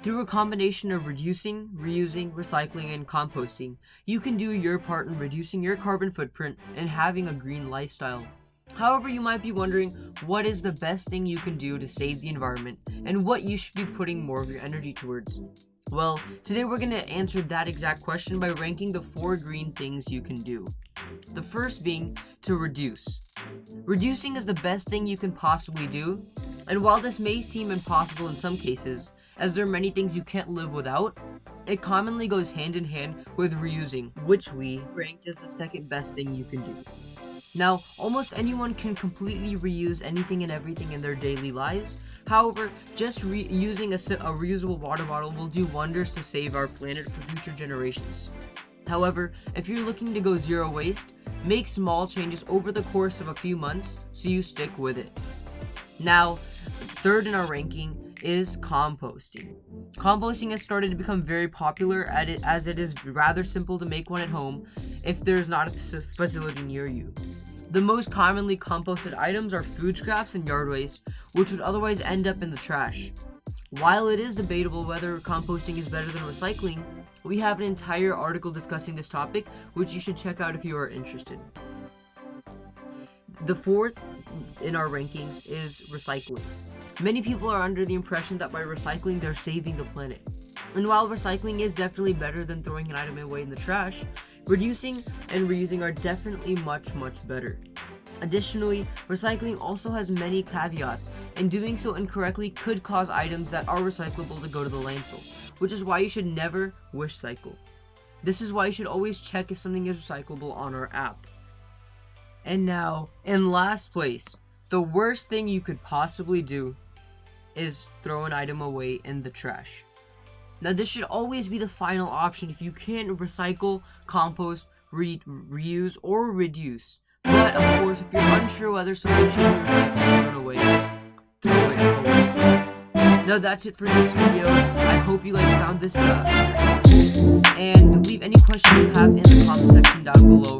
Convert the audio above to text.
Through a combination of reducing, reusing, recycling, and composting, you can do your part in reducing your carbon footprint and having a green lifestyle. However, you might be wondering, what is the best thing you can do to save the environment and what you should be putting more of your energy towards? Well, today we're going to answer that exact question by ranking the 4 green things you can do. The first being to reduce. Reducing is the best thing you can possibly do, and while this may seem impossible in some cases, as there are many things you can't live without, it commonly goes hand in hand with reusing, which we ranked as the second best thing you can do. Now, almost anyone can completely reuse anything and everything in their daily lives. However, just using a reusable water bottle will do wonders to save our planet for future generations. However, if you're looking to go zero waste, make small changes over the course of a few months so you stick with it. Now, third in our ranking is composting. Composting has started to become very popular as it is rather simple to make one at home if there's not a facility near you. The most commonly composted items are food scraps and yard waste, which would otherwise end up in the trash. While it is debatable whether composting is better than recycling, we have an entire article discussing this topic, which you should check out if you are interested. The fourth in our rankings is recycling. Many people are under the impression that by recycling they're saving the planet. And while recycling is definitely better than throwing an item away in the trash, reducing and reusing are definitely much better. Additionally, recycling also has many caveats, and doing so incorrectly could cause items that are recyclable to go to the landfill, which is why you should never wish cycle. This is why you should always check if something is recyclable on our app. And now, in last place, the worst thing you could possibly do is throw an item away in the trash. Now, this should always be the final option if you can't recycle, compost, reuse, or reduce. But of course, if you're unsure whether something should be recycled or thrown away, throw it away. Now, that's it for this video. I hope you guys found this and leave any questions you have in the comment section down below.